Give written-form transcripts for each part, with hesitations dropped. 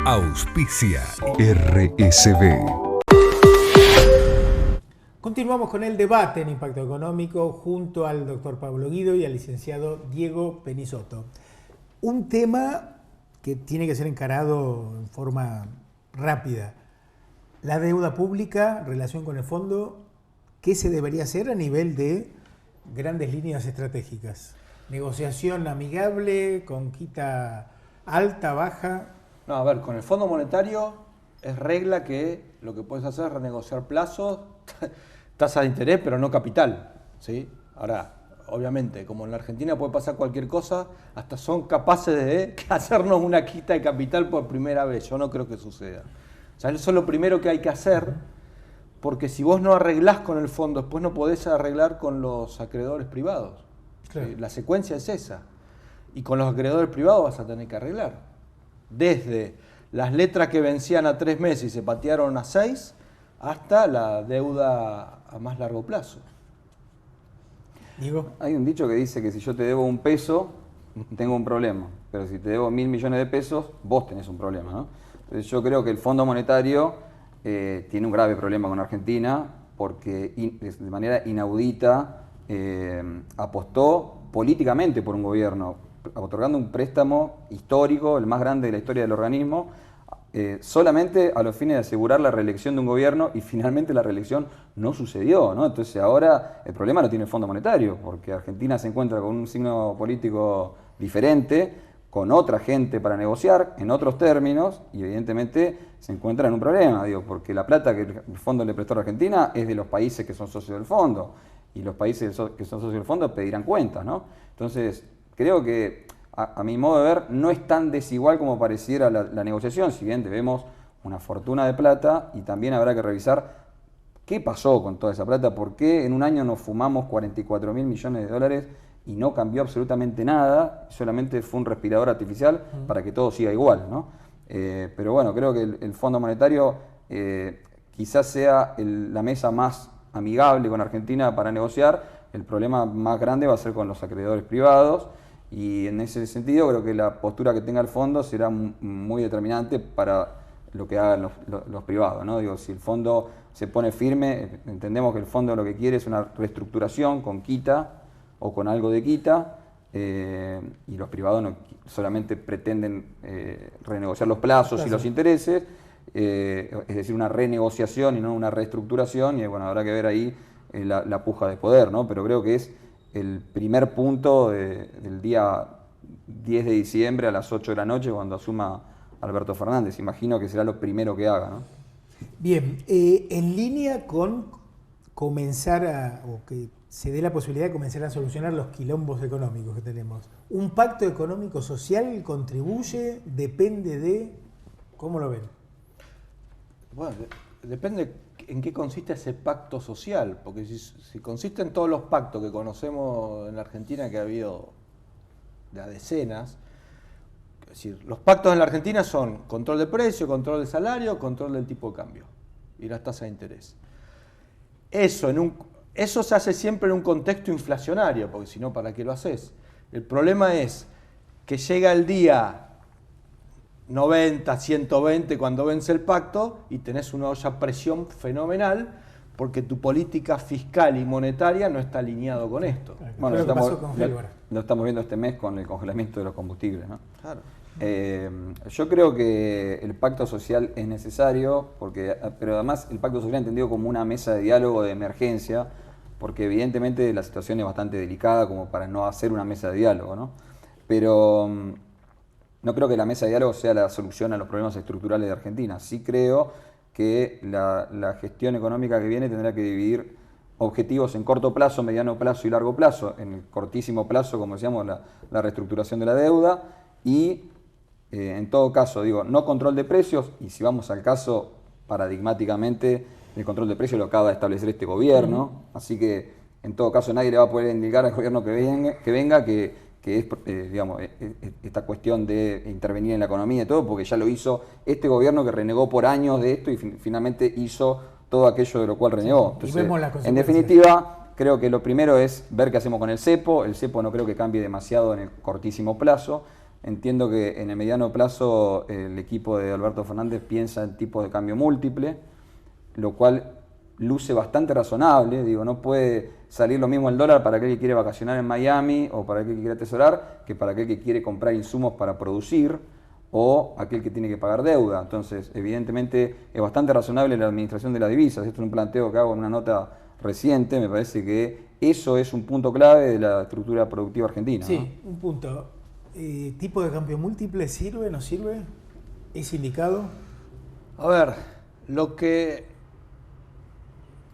Auspicia RSB. Continuamos con el debate en Impacto Económico junto al doctor Pablo Guido y al licenciado Diego Penisoto. Un tema que tiene que ser encarado en forma rápida. La deuda pública, relación con el fondo, ¿qué se debería hacer a nivel de grandes líneas estratégicas? Negociación amigable, con quita alta, baja. No, a ver, con el Fondo Monetario es regla que lo que puedes hacer es renegociar plazos, tasa de interés, pero no capital, ¿sí? Ahora, obviamente, como en la Argentina puede pasar cualquier cosa, hasta son capaces de hacernos una quita de capital por primera vez. Yo no creo que suceda. O sea, eso es lo primero que hay que hacer, porque si vos no arreglás con el fondo, después no podés arreglar con los acreedores privados. Claro. La secuencia es esa. Y con los acreedores privados vas a tener que arreglar. Desde las letras que vencían a 3 meses y se patearon a 6, hasta la deuda a más largo plazo. Diego. Hay un dicho que dice que si yo te debo un peso, tengo un problema, pero si te debo 1.000 millones de pesos, vos tenés un problema, ¿no? Entonces yo creo que el Fondo Monetario tiene un grave problema con Argentina porque de manera inaudita apostó políticamente por un gobierno, otorgando un préstamo histórico, el más grande de la historia del organismo, solamente a los fines de asegurar la reelección de un gobierno, y finalmente la reelección no sucedió, ¿no? Entonces ahora el problema lo tiene el Fondo Monetario, porque Argentina se encuentra con un signo político diferente, con otra gente para negociar, en otros términos, y evidentemente se encuentra en un problema, digo, porque la plata que el fondo le prestó a Argentina es de los países que son socios del fondo, y los países que son socios del fondo pedirán cuentas, ¿no? Entonces, creo que, a mi modo de ver, no es tan desigual como pareciera la negociación, si bien debemos una fortuna de plata, y también habrá que revisar qué pasó con toda esa plata, por qué en un año nos fumamos 44.000 millones de dólares y no cambió absolutamente nada, solamente fue un respirador artificial para que todo siga igual, ¿no? Pero bueno, creo que el Fondo Monetario quizás sea la mesa más amigable con Argentina para negociar. El problema más grande va a ser con los acreedores privados, y en ese sentido creo que la postura que tenga el fondo será muy determinante para lo que hagan los privados, ¿no? Digo, si el fondo se pone firme, entendemos que el fondo lo que quiere es una reestructuración con quita o con algo de quita, y los privados no solamente pretenden renegociar los plazos y los intereses, es decir, una renegociación y no una reestructuración, y bueno, habrá que ver ahí la puja de poder, ¿no? Pero creo que es el primer punto del día 10 de diciembre a las 8 de la noche cuando asuma Alberto Fernández. Imagino que será lo primero que haga, ¿no? Bien, en línea con comenzar o que se dé la posibilidad de comenzar a solucionar los quilombos económicos que tenemos. ¿Un pacto económico social contribuye? ¿Depende de? ¿Cómo lo ven? Bueno, depende en qué consiste ese pacto social, porque si consiste en todos los pactos que conocemos en la Argentina, que ha habido de a decenas, es decir, los pactos en la Argentina son control de precio, control de salario, control del tipo de cambio y las tasas de interés. Eso se hace siempre en un contexto inflacionario, porque si no, ¿para qué lo haces? El problema es que llega el día 90, 120 cuando vence el pacto y tenés una olla a presión fenomenal porque tu política fiscal y monetaria no está alineado con esto. Bueno, Lo que pasó con Gelbar. lo estamos viendo este mes con el congelamiento de los combustibles, ¿no? Claro. Yo creo que el pacto social es necesario, pero además el pacto social entendido como una mesa de diálogo de emergencia, porque evidentemente la situación es bastante delicada como para no hacer una mesa de diálogo, ¿no? Pero no creo que la mesa de diálogo sea la solución a los problemas estructurales de Argentina. Sí creo que la gestión económica que viene tendrá que dividir objetivos en corto plazo, mediano plazo y largo plazo. En el cortísimo plazo, como decíamos, la reestructuración de la deuda y, en todo caso, digo, no control de precios, y si vamos al caso, paradigmáticamente, el control de precios lo acaba de establecer este gobierno, así que, en todo caso, nadie le va a poder indicar al gobierno que venga que es, digamos, esta cuestión de intervenir en la economía y todo, porque ya lo hizo este gobierno que renegó por años de esto y finalmente hizo todo aquello de lo cual renegó. Sí, entonces, y vemos las en consecuencias. definitiva, creo que lo primero es ver qué hacemos con el cepo. El cepo no creo que cambie demasiado en el cortísimo plazo. Entiendo que en el mediano plazo el equipo de Alberto Fernández piensa en tipos de cambio múltiple, lo cual luce bastante razonable. Digo, no puede salir lo mismo el dólar para aquel que quiere vacacionar en Miami o para aquel que quiere atesorar que para aquel que quiere comprar insumos para producir o aquel que tiene que pagar deuda. Entonces, evidentemente es bastante razonable la administración de las divisas. Esto es un planteo que hago en una nota reciente. Me parece que eso es un punto clave de la estructura productiva argentina. Sí, ¿no? un punto. ¿Tipo de cambio múltiple sirve, no sirve? ¿Es indicado? A ver,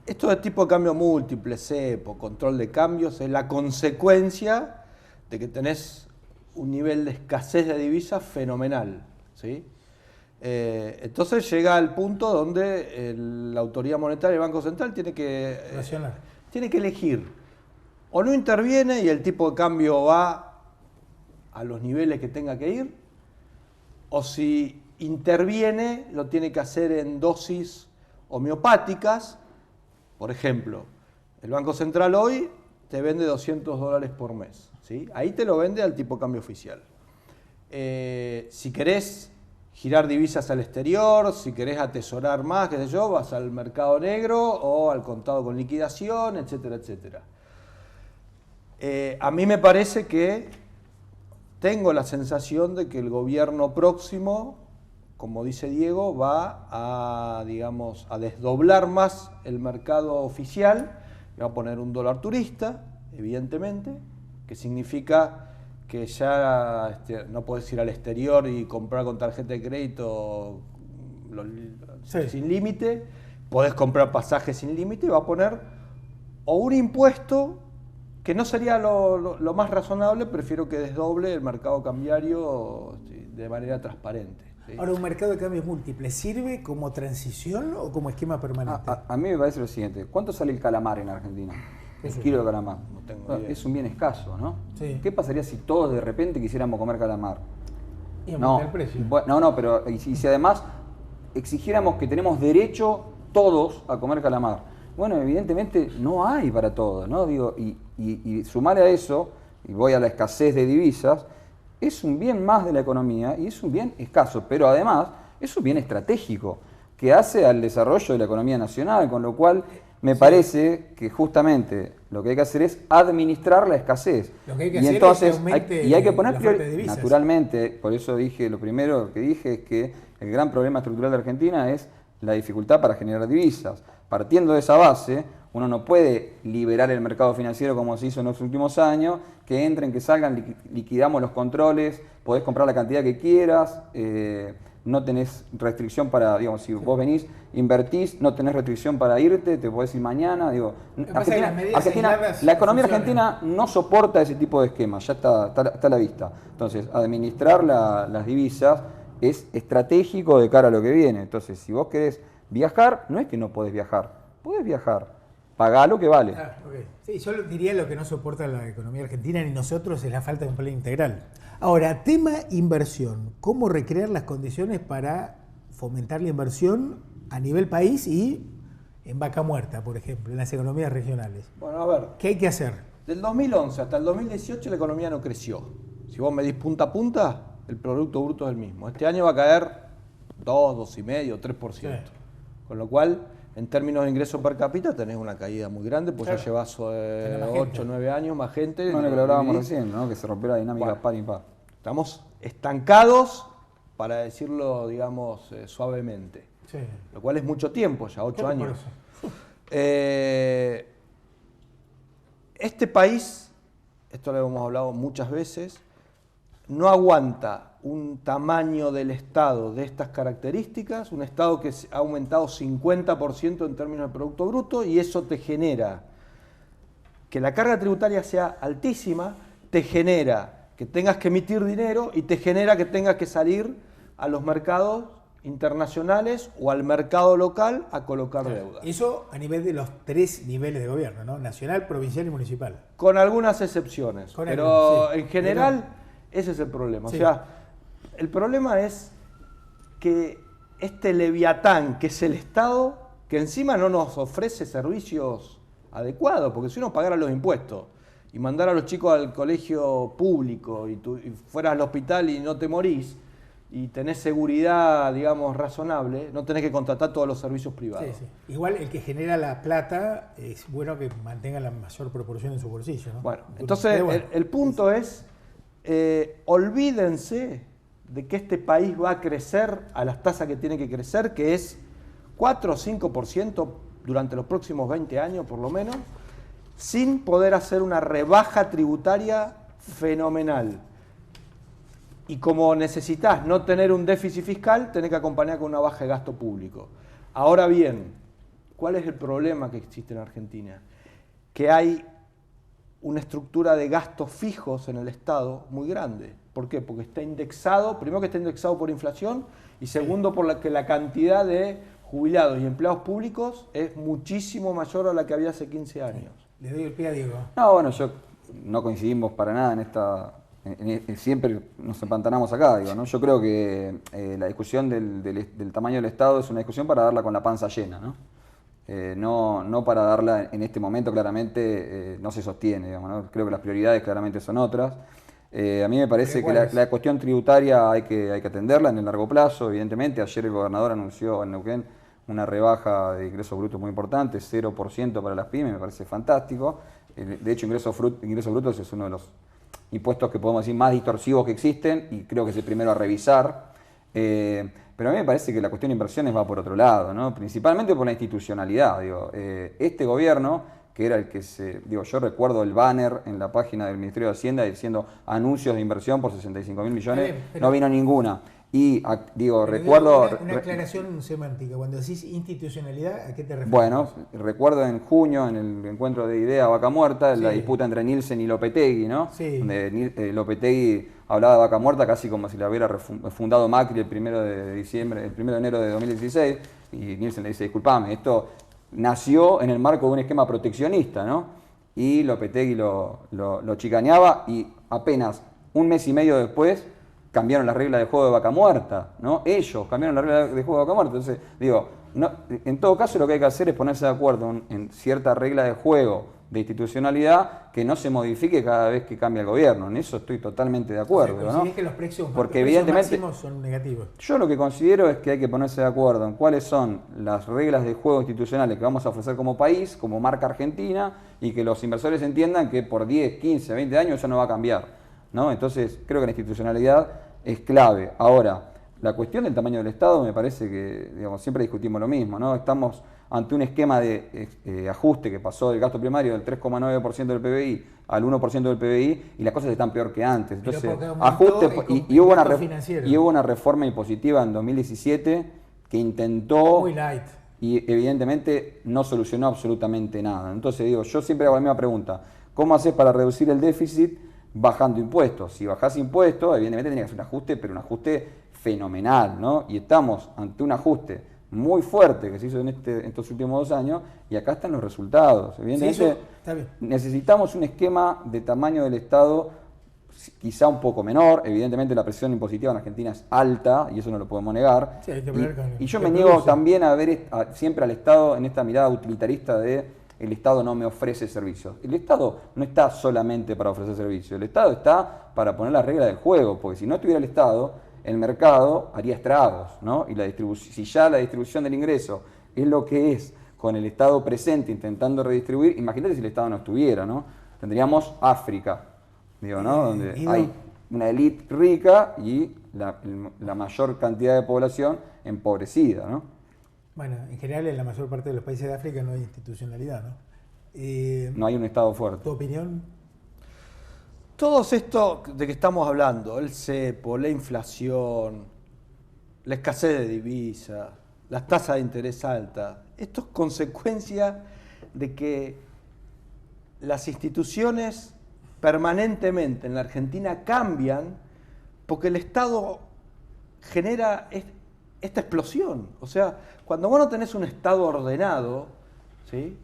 esto de tipo de cambio múltiple, cepo, control de cambios, es la consecuencia de que tenés un nivel de escasez de divisas fenomenal, ¿sí? Entonces llega al punto donde la autoridad monetaria, el Banco Central, tiene que elegir. O no interviene y el tipo de cambio va a los niveles que tenga que ir, o si interviene, lo tiene que hacer en dosis homeopáticas. Por ejemplo, el Banco Central hoy te vende $200 por mes, ¿sí? Ahí te lo vende al tipo de cambio oficial. Si querés girar divisas al exterior, si querés atesorar más, qué sé yo, vas al mercado negro o al contado con liquidación, etcétera, etcétera. A mí me parece que tengo la sensación de que el gobierno próximo, como dice Diego, va a desdoblar más el mercado oficial, y va a poner un dólar turista, evidentemente, que significa que ya no podés ir al exterior y comprar con tarjeta de crédito sin límite, podés comprar pasajes sin límite, y va a poner o un impuesto que no sería lo más razonable. Prefiero que desdoble el mercado cambiario de manera transparente. ¿Sí? Ahora, ¿un mercado de cambios múltiples sirve como transición o como esquema permanente? A mí me parece lo siguiente. ¿Cuánto sale el calamar en Argentina? El kilo de calamar. No tengo idea. Es un bien escaso, ¿no? Sí. ¿Qué pasaría si todos de repente quisiéramos comer calamar? Y aumentar el precio. No, pero y si además exigiéramos que tenemos derecho todos a comer calamar. Bueno, evidentemente no hay para todos, ¿no? Digo, y sumarle a eso, y voy a la escasez de divisas, es un bien más de la economía y es un bien escaso, pero además es un bien estratégico que hace al desarrollo de la economía nacional, con lo cual me parece que justamente lo que hay que hacer es administrar la escasez. Lo que hay que y hacer entonces es que aumente hay que poner la oferta de divisas. naturalmente, por eso dije, lo primero que dije es que el gran problema estructural de Argentina es la dificultad para generar divisas. Partiendo de esa base, uno no puede liberar el mercado financiero como se hizo en los últimos años, que entren, que salgan, liquidamos los controles, podés comprar la cantidad que quieras, no tenés restricción para, digamos, si vos venís, invertís, no tenés restricción para irte, te podés ir mañana. Digo, la economía argentina no soporta ese tipo de esquemas, ya está a la vista. Entonces, administrar las divisas es estratégico de cara a lo que viene. Entonces, si vos querés viajar, no es que no podés viajar, pagá lo que vale. Ah, okay. Sí, yo diría lo que no soporta la economía argentina ni nosotros es la falta de un plan integral. Ahora, tema inversión, ¿cómo recrear las condiciones para fomentar la inversión a nivel país y en Vaca Muerta, por ejemplo, en las economías regionales? Bueno, a ver. ¿Qué hay que hacer? Del 2011 hasta el 2018 la economía no creció. Si vos medís punta a punta, el Producto Bruto es el mismo. Este año va a caer 2, 2,5, 3%. Sí. Con lo cual, en términos de ingreso per cápita, tenés una caída muy grande, pues claro. Ya llevas 8 o 9 años más gente. Bueno, que lo hablábamos recién, ¿no? Que se rompió la dinámica par y par. Estamos estancados, para decirlo, digamos, suavemente. Sí. Lo cual es mucho tiempo, ya 8 años. Este país, esto lo hemos hablado muchas veces, no aguanta un tamaño del Estado de estas características, un Estado que ha aumentado 50% en términos de Producto Bruto, y eso te genera que la carga tributaria sea altísima, te genera que tengas que emitir dinero y te genera que tengas que salir a los mercados internacionales o al mercado local a colocar deuda. Eso a nivel de los 3 niveles de gobierno, ¿no? Nacional, provincial y municipal. Con algunas excepciones, pero sí, en general ese es el problema. Sí. O sea, el problema es que este leviatán que es el Estado, que encima no nos ofrece servicios adecuados, porque si uno pagara los impuestos y mandar a los chicos al colegio público y fueras al hospital y no te morís y tenés seguridad, digamos, razonable, no tenés que contratar todos los servicios privados. Sí, sí. Igual el que genera la plata es bueno que mantenga la mayor proporción en su bolsillo, ¿no? Bueno, entonces el punto es, olvídense de que este país va a crecer a las tasas que tiene que crecer, que es 4 o 5% durante los próximos 20 años por lo menos, sin poder hacer una rebaja tributaria fenomenal. Y como necesitas no tener un déficit fiscal, tenés que acompañar con una baja de gasto público. Ahora bien, ¿cuál es el problema que existe en Argentina? Que hay una estructura de gastos fijos en el Estado muy grande. ¿Por qué? Porque está indexado, primero que está indexado por inflación y segundo por que la cantidad de jubilados y empleados públicos es muchísimo mayor a la que había hace 15 años. Le doy el pie a Diego. No, bueno, no coincidimos para nada en esta... siempre nos empantanamos acá, digo, ¿no? Yo creo que la discusión del tamaño del Estado es una discusión para darla con la panza llena, ¿no? No para darla en este momento, claramente no se sostiene, digamos, ¿no? Creo que las prioridades claramente son otras. A mí me parece que la cuestión tributaria hay que atenderla en el largo plazo, evidentemente. Ayer el gobernador anunció en Neuquén una rebaja de ingresos brutos muy importante, 0% para las pymes, me parece fantástico. De hecho, ingresos brutos es uno de los impuestos que podemos decir más distorsivos que existen y creo que es el primero a revisar. Pero a mí me parece que la cuestión de inversiones va por otro lado, ¿no? Principalmente por la institucionalidad. Digo, este gobierno, que era el que yo recuerdo el banner en la página del Ministerio de Hacienda diciendo anuncios de inversión por 65.000 millones, no vino ninguna. Y digo, recuerdo... Una aclaración semántica, cuando decís institucionalidad, ¿a qué te refieres? Bueno, recuerdo en junio, en el encuentro de IDEA Vaca Muerta, la disputa entre Nielsen y Lopetegui, ¿no? Sí. Donde Lopetegui hablaba de Vaca Muerta casi como si la hubiera fundado Macri el 1 de enero de 2016, y Nielsen le dice, disculpame, esto nació en el marco de un esquema proteccionista, ¿no? Y Lopetegui lo chicaneaba y apenas un mes y medio después cambiaron las reglas de juego de Vaca Muerta, ¿no? Ellos cambiaron las reglas de juego de Vaca Muerta. Entonces, digo, en todo caso lo que hay que hacer es ponerse de acuerdo en cierta regla de juego de institucionalidad que no se modifique cada vez que cambia el gobierno. En eso estoy totalmente de acuerdo, o sea, ¿no? Que los precios, porque los precios evidentemente máximos son negativos. Yo lo que considero es que hay que ponerse de acuerdo en cuáles son las reglas de juego institucionales que vamos a ofrecer como país, como marca argentina, y que los inversores entiendan que por 10, 15, 20 años eso no va a cambiar, ¿no? Entonces creo que la institucionalidad es clave. Ahora, la cuestión del tamaño del Estado me parece que, digamos, siempre discutimos lo mismo, ¿no? Estamos ante un esquema de ajuste que pasó del gasto primario del 3,9% del PBI al 1% del PBI y las cosas están peor que antes. Entonces, ajuste y hubo una reforma impositiva en 2017 que intentó... Muy light. Y evidentemente no solucionó absolutamente nada. Entonces digo, yo siempre hago la misma pregunta. ¿Cómo haces para reducir el déficit bajando impuestos? Si bajás impuestos, evidentemente tenés que hacer un ajuste, pero un ajuste fenomenal, ¿no? Y estamos ante un ajuste muy fuerte que se hizo en estos últimos 2 años y acá están los resultados. Evidentemente necesitamos un esquema de tamaño del Estado quizá un poco menor. Evidentemente la presión impositiva en Argentina es alta y eso no lo podemos negar. Sí, hay que hablar y yo me niego también a ver siempre al Estado en esta mirada utilitarista de el Estado no me ofrece servicios. El Estado no está solamente para ofrecer servicios, el Estado está para poner las reglas del juego, porque si no estuviera el Estado, el mercado haría estragos, ¿no? Y si ya la distribución del ingreso es lo que es, con el Estado presente intentando redistribuir, imagínate si el Estado no estuviera, ¿no? Tendríamos África, digo, ¿no? Donde hay una élite rica y la mayor cantidad de población empobrecida, ¿no? Bueno, en general en la mayor parte de los países de África no hay institucionalidad, ¿no? No hay un Estado fuerte. ¿Tu opinión? Todo esto de que estamos hablando, el cepo, la inflación, la escasez de divisas, las tasas de interés altas, esto es consecuencia de que las instituciones permanentemente en la Argentina cambian porque el Estado genera esta explosión. O sea, cuando vos no tenés un Estado ordenado, ¿sí?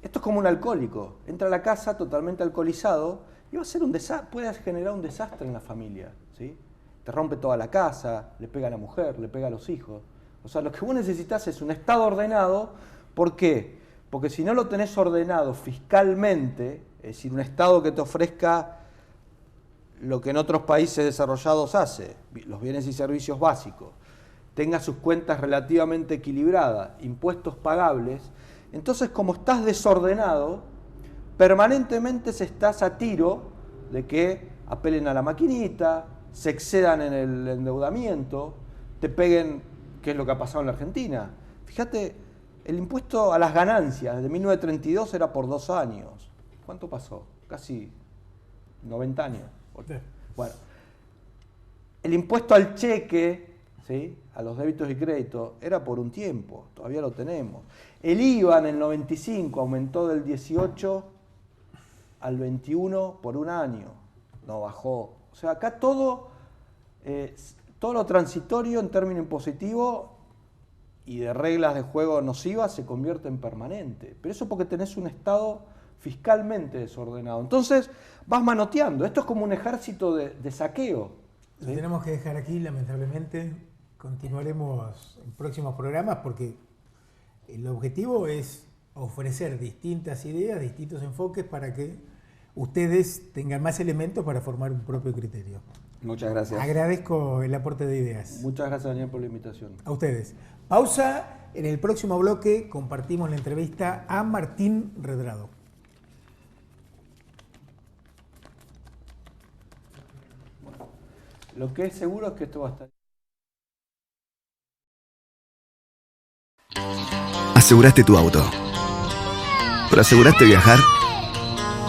Esto es como un alcohólico. Entra a la casa totalmente alcoholizado y va a ser puede generar un desastre en la familia, ¿sí? Te rompe toda la casa, le pega a la mujer, le pega a los hijos. O sea, lo que vos necesitas es un Estado ordenado. ¿Por qué? Porque si no lo tenés ordenado fiscalmente, es decir, un Estado que te ofrezca lo que en otros países desarrollados hace, los bienes y servicios básicos, tenga sus cuentas relativamente equilibradas, impuestos pagables, entonces como estás desordenado, permanentemente se estás a tiro de que apelen a la maquinita, se excedan en el endeudamiento, te peguen, que es lo que ha pasado en la Argentina. Fíjate, el impuesto a las ganancias de 1932 era por 2 años. ¿Cuánto pasó? Casi 90 años. Bueno, el impuesto al cheque, ¿sí?, a los débitos y créditos, era por un tiempo, todavía lo tenemos. El IVA en el 95 aumentó del 18 al 21 por un año, no bajó. O sea, acá todo lo transitorio en términos impositivos y de reglas de juego nocivas se convierte en permanente. Pero eso porque tenés un Estado fiscalmente desordenado. Entonces vas manoteando. Esto es como un ejército de saqueo. Lo tenemos que dejar aquí, lamentablemente. Continuaremos en próximos programas porque el objetivo es ofrecer distintas ideas, distintos enfoques para que ustedes tengan más elementos para formar un propio criterio. Muchas gracias. Agradezco el aporte de ideas. Muchas gracias, Daniel, por la invitación. A ustedes. Pausa. En el próximo bloque compartimos la entrevista a Martín Redrado. Lo que es seguro es que esto va a estar... Aseguraste tu auto, pero aseguraste viajar.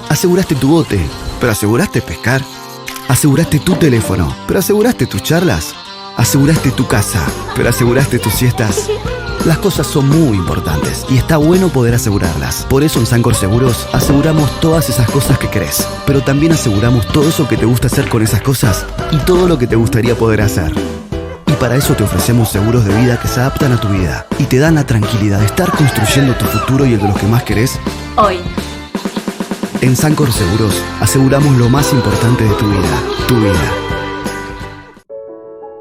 Aseguraste tu bote, pero aseguraste pescar. Aseguraste tu teléfono, pero aseguraste tus charlas. Aseguraste tu casa, pero aseguraste tus siestas. Las cosas son muy importantes y está bueno poder asegurarlas. Por eso en Sancor Seguros aseguramos todas esas cosas que querés, pero también aseguramos todo eso que te gusta hacer con esas cosas y todo lo que te gustaría poder hacer. Y para eso te ofrecemos seguros de vida que se adaptan a tu vida y te dan la tranquilidad de estar construyendo tu futuro y el de los que más querés hoy. En Sancor Seguros aseguramos lo más importante de tu vida, tu vida.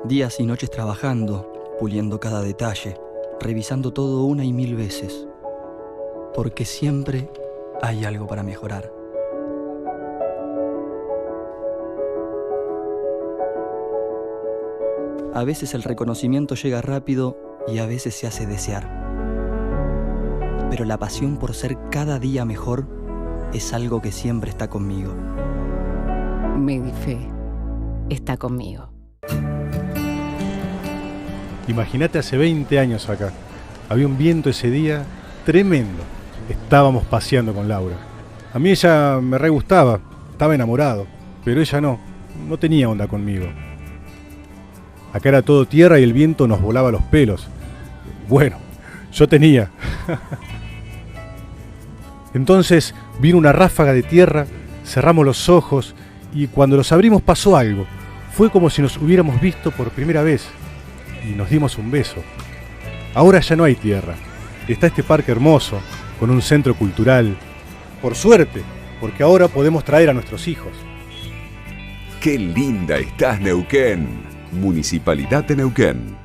Días y noches trabajando, puliendo cada detalle, revisando todo 1 y 1000 veces. Porque siempre hay algo para mejorar. A veces el reconocimiento llega rápido y a veces se hace desear. Pero la pasión por ser cada día mejor es algo que siempre está conmigo. Medife está conmigo. Imagínate hace 20 años acá. Había un viento ese día tremendo. Estábamos paseando con Laura. A mí ella me re gustaba, estaba enamorado, pero ella no tenía onda conmigo. Acá era todo tierra y el viento nos volaba los pelos. Bueno, yo tenía. Entonces vino una ráfaga de tierra, cerramos los ojos y cuando los abrimos pasó algo. Fue como si nos hubiéramos visto por primera vez y nos dimos un beso. Ahora ya no hay tierra. Está este parque hermoso, con un centro cultural. Por suerte, porque ahora podemos traer a nuestros hijos. ¡Qué linda estás, Neuquén! Municipalidad de Neuquén.